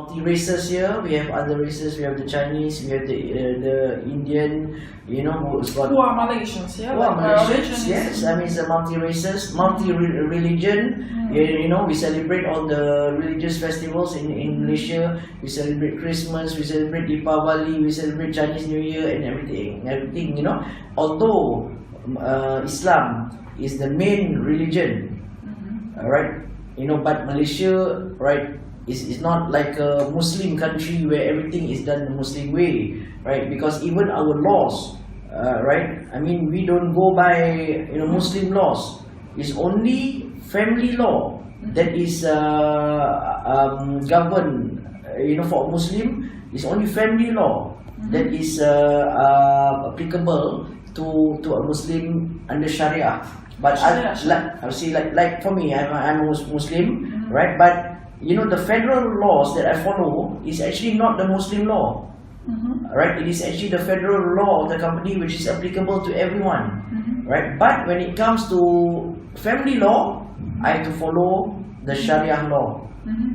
multi-races here. We have other races. We have the Chinese. We have the Indian. You know, who's got. Who are Malaysians? Yeah. Well, like Malaysians, yes. I mean, it's a multi-races, multi-religion. You know, we celebrate all the religious festivals in Malaysia. We celebrate Christmas. We celebrate Deepavali. We celebrate Chinese New Year and everything. You know, although Islam is the main religion, right? You know, but Malaysia, right, is not like a Muslim country where everything is done the Muslim way, right? Because even our laws, right? I mean, we don't go by Muslim laws. It's only family law that is governed. For a Muslim, it's only family law that is applicable to a Muslim under Sharia. But like for me, I'm a Muslim, right? But the federal laws that I follow is actually not the Muslim law, right? It is actually the federal law of the company which is applicable to everyone, right? But when it comes to family law, I have to follow the Sharia law,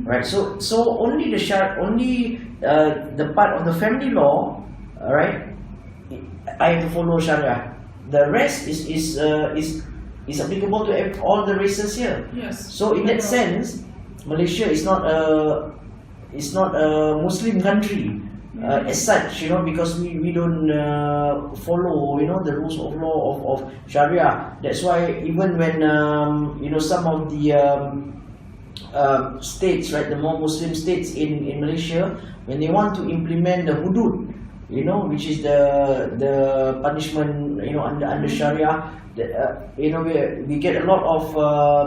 right? So only the part of the family law, right? I have to follow Sharia. The rest is applicable to all the races here. Yes. So in that sense, Malaysia is not a Muslim country as such, because we don't follow the rules of law of Sharia. That's why even when some of the states, right, the more Muslim states in Malaysia, when they want to implement the hudud, which is the punishment under Sharia. We get a lot of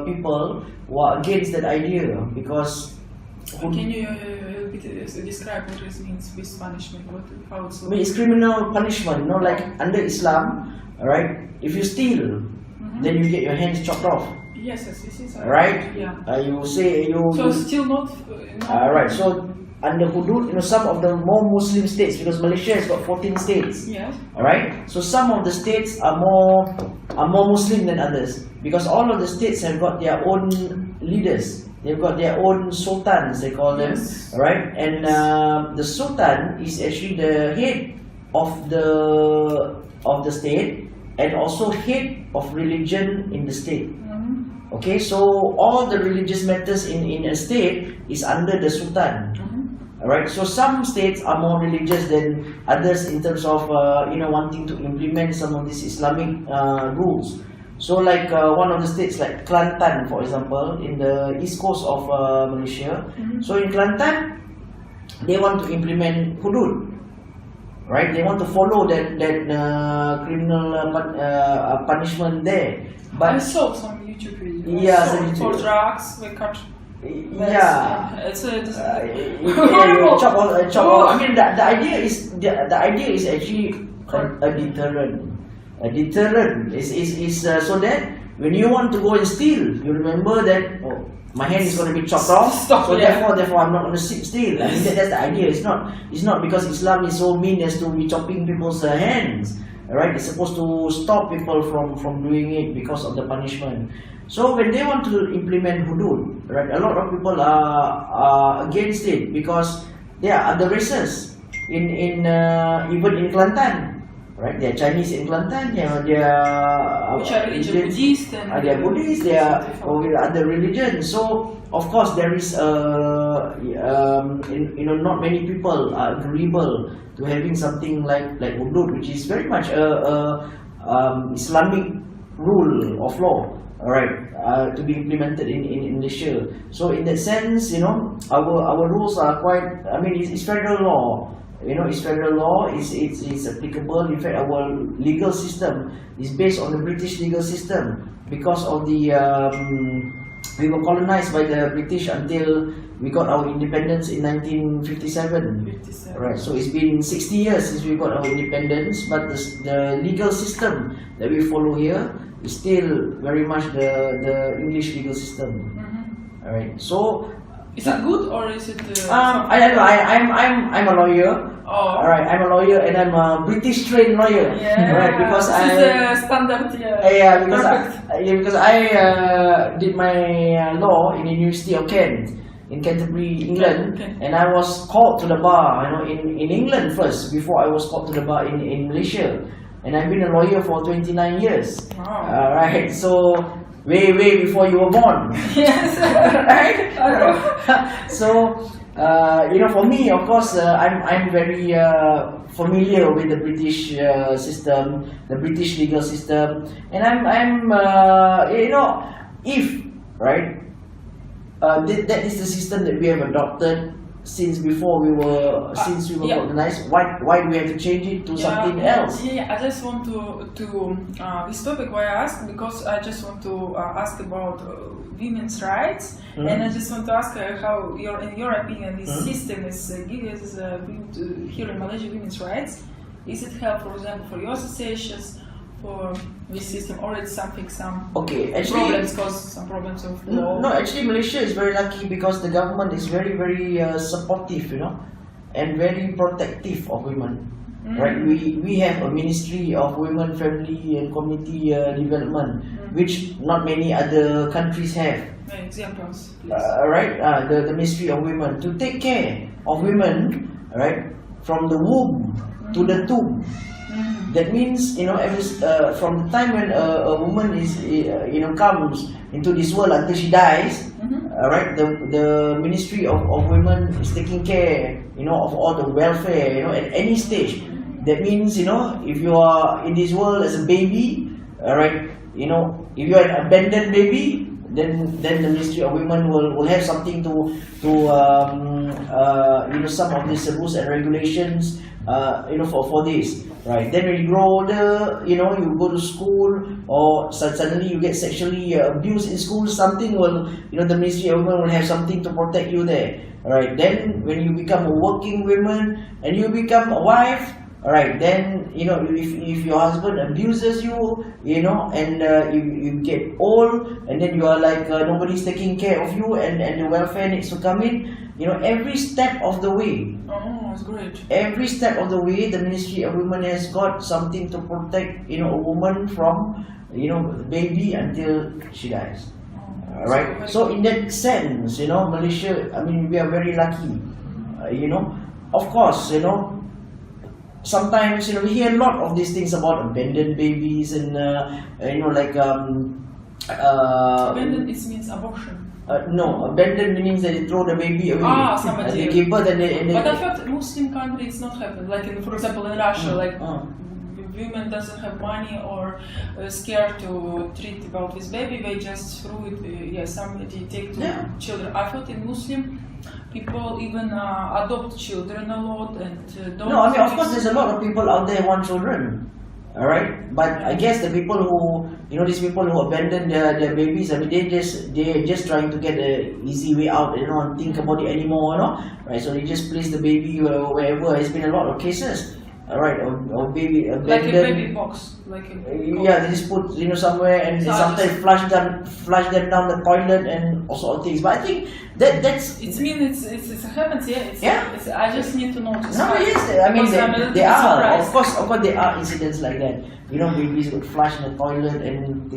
people who are against that idea because. Can you describe what it means with punishment? How it's? I mean, it's criminal punishment. Like under Islam, right? If you steal, then you get your hands chopped off. Yes, this is right. Yeah. You say you. So still not. Right. So. Under hudud, some of the more Muslim states, because Malaysia has got 14 states. Yes. Alright? So some of the states are more Muslim than others. Because all of the states have got their own leaders. They've got their own sultans, they call them. Yes. Alright? And the sultan is actually the head of the state and also head of religion in the state. Okay, so all the religious matters in a state is under the sultan. Alright, so some states are more religious than others in terms of wanting to implement some of these Islamic rules. So like one of the states like Kelantan, for example, in the east coast of Malaysia. So in Kelantan, they want to implement hudud. Right, they want to follow that criminal punishment there. But I saw some YouTube videos. Yeah, for drugs, we cut. It's chop all. I mean, the idea is actually a deterrent. A deterrent is so that when you want to go and steal, you remember that my hand is going to be chopped off. Therefore I'm not going to steal. I mean that's the idea. It's not because Islam is so mean as to be chopping people's hands. Right? It's supposed to stop people from doing it because of the punishment. So when they want to implement hudud, right, a lot of people are against it because there are other races in even in Kelantan, right? There are Chinese in Kelantan. They are which are Buddhist and they are Buddhist. They are other religions. So of course there is not many people are agreeable to having something like hudud, which is very much a Islamic rule of law. Alright, to be implemented in Malaysia. So in that sense, our rules are quite. I mean, it's federal law. It's federal law. It's applicable. In fact, our legal system is based on the British legal system because of the. We were colonized by the British until we got our independence in 1957. Right. So it's been 60 years since we got our independence, but the legal system that we follow here is still very much the English legal system. Alright, so is it good or is it? I don't know. I'm a lawyer. Oh. Alright, I'm a lawyer and I'm a British trained lawyer. Yeah. Alright, because this is a standard. Because I did my law in the University of Kent. in Canterbury, England, Okay. and I was called to the bar, in England first before I was called to the bar in Malaysia, and I've been a lawyer for 29 years. Wow. Right, so way before you were born. Yes. Right? Okay. So for me, of course, I'm very familiar with the British system, the British legal system, and I'm if right, that is the system that we have adopted since before we were Yeah. colonized. Why do we have to change it to something else? Yeah, I just want to this topic why I asked, because I just want to ask about women's rights, and I just want to ask how in your opinion this system is here in Malaysia, women's rights. Is it helpful, for example, for your associations, for this system, or it's some Okay, actually, problems, cause some problems of law? no, actually Malaysia is very lucky because the government is very supportive, and very protective of women. Right, we have a Ministry of Women, Family and Community Development, which not many other countries have. Examples, please. Right, the Ministry of Women to take care of women, right, from the womb to the tomb. That means, from the time when a woman is, comes into this world until she dies, right, the Ministry of Women is taking care, of all the welfare, at any stage. That means, if you are in this world as a baby, right, if you are an abandoned baby, then the Ministry of Women will have something to some of these rules and regulations, for this, right? Then when you grow older, you go to school, or suddenly you get sexually abused in school, something will, the Ministry of Women will have something to protect you there, right? Then when you become a working woman and you become a wife, alright, then if your husband abuses you, and you get old, and then you are like nobody's taking care of you, and the welfare needs to come in, every step of the way. Oh, that's great. Every step of the way, the Ministry of Women has got something to protect, a woman from, baby until she dies. Right? So in that sense, Malaysia, I mean, we are very lucky. Of course, sometimes we hear a lot of these things about abandoned babies and Abandoned, it means abortion. No, abandoned means that they throw the baby away. Somebody. They give birth and they But I thought Muslim country it's not happening. Like for example in Russia, women doesn't have money or scared to treat about this baby, they just throw it. Somebody take to children. I thought in Muslim people even adopt children a lot and don't. No, I mean, of course, there's a lot of people out there who want children. Alright, but I guess the people who, these people who abandon their babies, I mean, they're just trying to get an easy way out, and think about it anymore, right? So they just place the baby wherever. There's been a lot of cases. Alright, or baby abandoned. Like a baby box, yeah, they just put somewhere, and So sometimes flush them down the toilet and all sort of things. But I think that's. It means it happens. I just need to notice. No, yes, I mean there are surprised. of course there are incidents like that. Babies would flush in the toilet and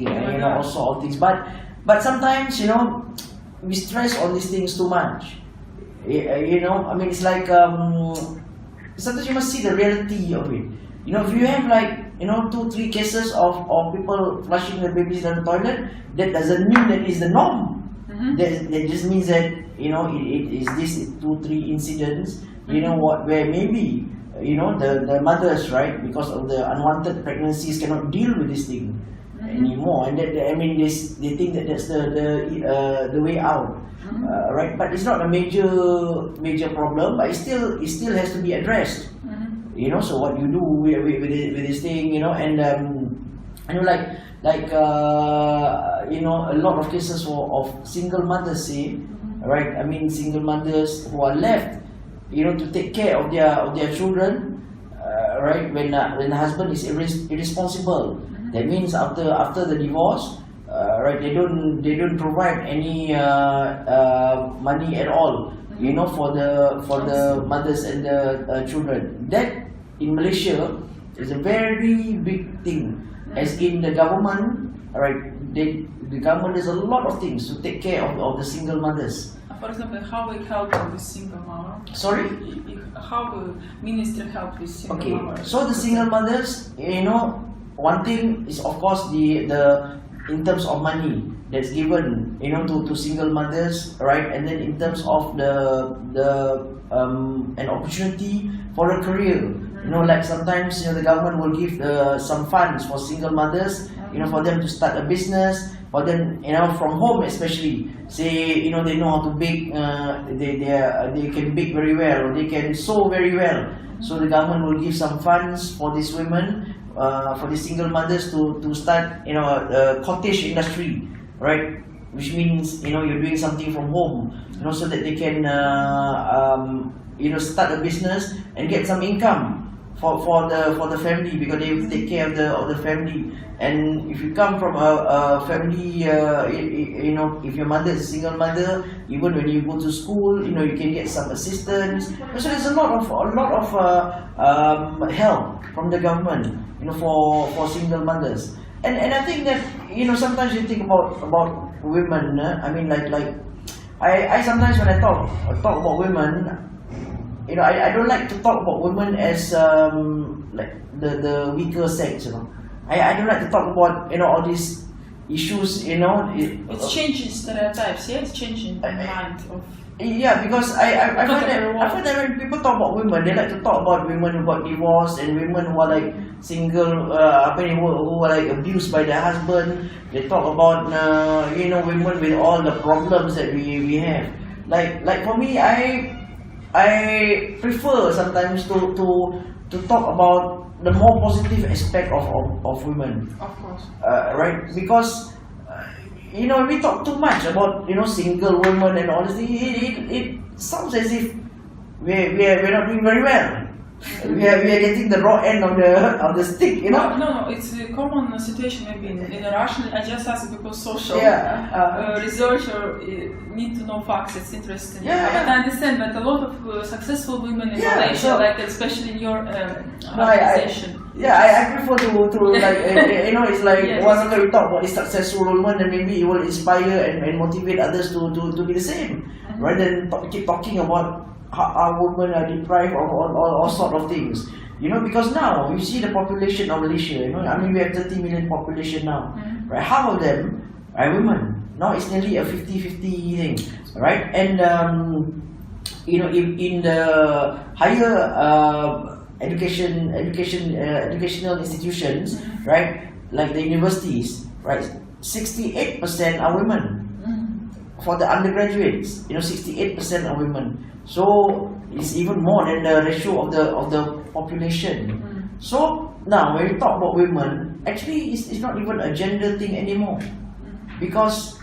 all sort of things. But sometimes we stress on these things too much. I mean, it's like sometimes you must see the reality of it. If you have 2-3 cases of people flushing their babies down the toilet, that doesn't mean that is the norm. That just means that it is this 2-3 incidents. Where maybe the mothers, right, because of the unwanted pregnancies, cannot deal with this thing anymore, and they think that that's the way out. Right, but it's not a major problem, but it still has to be addressed. So what you do with this thing, and a lot of cases of single mothers, right? I mean, single mothers who are left, to take care of their children, right? When the husband is irresponsible, that means after the divorce. Right, they don't provide any money at all, for the mothers and the children. That in Malaysia is a very big thing. As in the government, right? The government does a lot of things to take care of the single mothers. For example, how we help with single mother? Sorry? How the ministry help with single mother? Okay, so the single mothers, one thing is of course the in terms of money that's given, to single mothers, right? And then in terms of an opportunity for a career, like sometimes the government will give some funds for single mothers, for them to start a business, for them, from home especially. Say, they know how to bake, they can bake very well, or they can sew very well. So the government will give some funds for these women, for the single mothers to start, a cottage industry, right? Which means, you're doing something from home, so that they can, start a business and get some income for the family, because they take care of the family. And if you come from a family, if your mother is a single mother, even when you go to school, you can get some assistance. So there's a lot of help from the government, for single mothers. And I think that, sometimes you think about women. I mean, like I sometimes when I talk about women, I don't like to talk about women as like the weaker sex. I don't like to talk about all these issues. It's changing stereotypes. Yeah, it's changing the mind of. Yeah, because I find that when people talk about women, they like to talk about women who got divorced and women who are like single, who are like abused by their husband. They talk about women with all the problems that we have. Like for me, I prefer sometimes to talk about the more positive aspect of women. Of course. Right? Because we talk too much about single women and all this. It sounds as if we're not doing very well. We are getting the raw end of the stick. No, it's a common situation maybe in Russian. I just ask because social researcher need to know facts. It's interesting. But I understand that a lot of successful women in Malaysia, like especially in your organization. I prefer to like it's like once we talk about this successful woman, then maybe it will inspire and motivate others to be the same, rather than keep talking about how women are deprived of all sort of things. Because now you see the population of Malaysia. I mean, we have 30 million population now, right? Half of them are women. Now it's nearly a 50-50 thing, right? And in the higher educational institutions, right, like the universities, right, 68% are women. For the undergraduates, 68% are women. So it's even more than the ratio of the population. So now when we talk about women, actually it's not even a gender thing anymore, because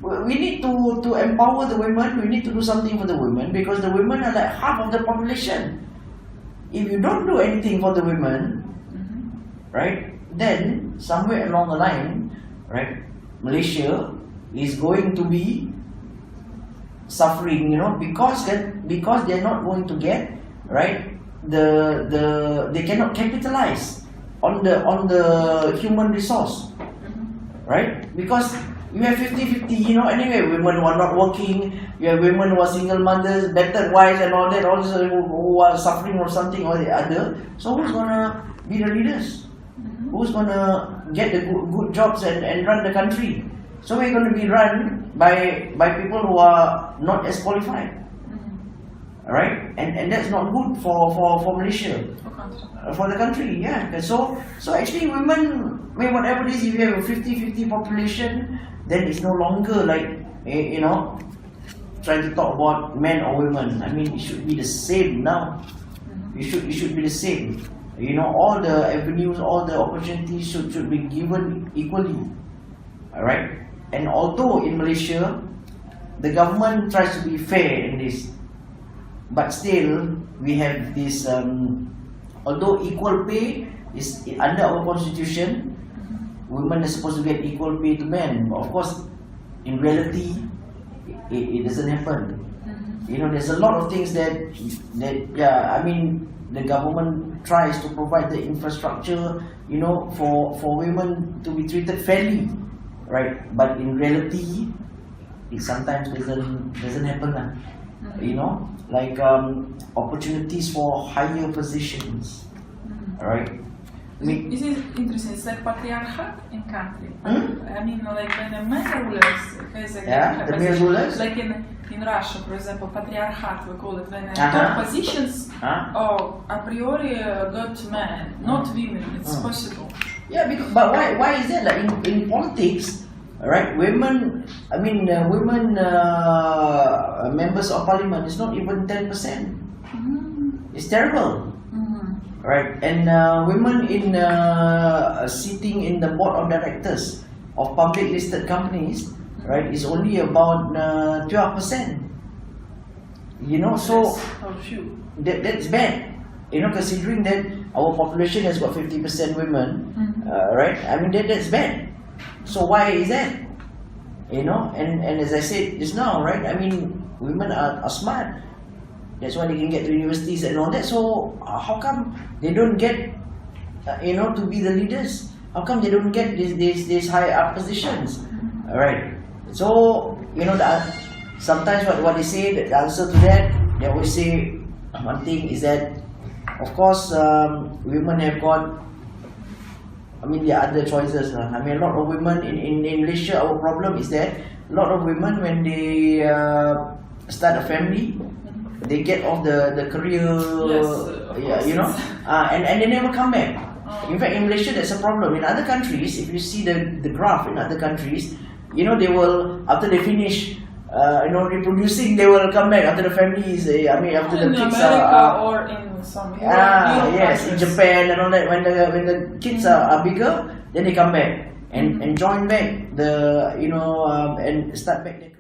we need to empower the women. We need to do something for the women, because the women are like half of the population. If you don't do anything for the women, right, then somewhere along the line, right, Malaysia is going to be suffering, because they're not going to get, right, they cannot capitalize on the human resource, right? Because you have 50-50, anyway, women who are not working, you have women who are single mothers, battered wives and all that, also who are suffering from something or the other. So who's gonna be the leaders? Who's gonna get the good jobs and run the country? So we're going to be run by people who are not as qualified, right? And that's not good for Malaysia, for the country. So actually, women, whatever it is, if you have a 50-50 population, then it's no longer like trying to talk about men or women. I mean, it should be the same now. It should be the same. All the avenues, all the opportunities should be given equally. Alright? And although in Malaysia, the government tries to be fair in this, but still we have this, although equal pay is under our constitution, women are supposed to get equal pay to men. But of course, in reality, it doesn't happen. There's a lot of things that the government tries to provide the infrastructure, for women to be treated fairly. Right, but in reality, it sometimes doesn't happen lah. You know, like opportunities for higher positions. Alright. This is interesting. It's like patriarchat in country. I mean, like when a man rules, the male rulers. Like in Russia, for example, patriarchat we call it, when top positions a priori go to men, not women. It's possible. Yeah, but why is that? Like in politics, right? Women, I mean, women members of parliament is not even 10%. It's terrible. Right, and women in sitting in the board of directors of public listed companies, right, is only about 12%. You know, so that's bad. You know, considering that our population has got 50% women, right? I mean, that's bad. So why is that? You know, and as I said just now, right? I mean, women are smart. That's why they can get to universities and all that. So how come they don't get, you know, to be the leaders? How come they don't get these high up positions? All right. So you know that sometimes what they say, the answer to that, they always say one thing is that, of course, women have got. I mean, there are other choices. I mean, a lot of women in Malaysia, our problem is that a lot of women, when they start a family, they get off the career, you know, and they never come back. In fact, in Malaysia, that's a problem. In other countries, if you see the graph in other countries, you know, they will, after they finish, you know, reproducing, they will come back after the families. I mean, after the kids are or in some yes, in Japan and all that. When the kids are bigger, then they come back and join back the, you know, and start back their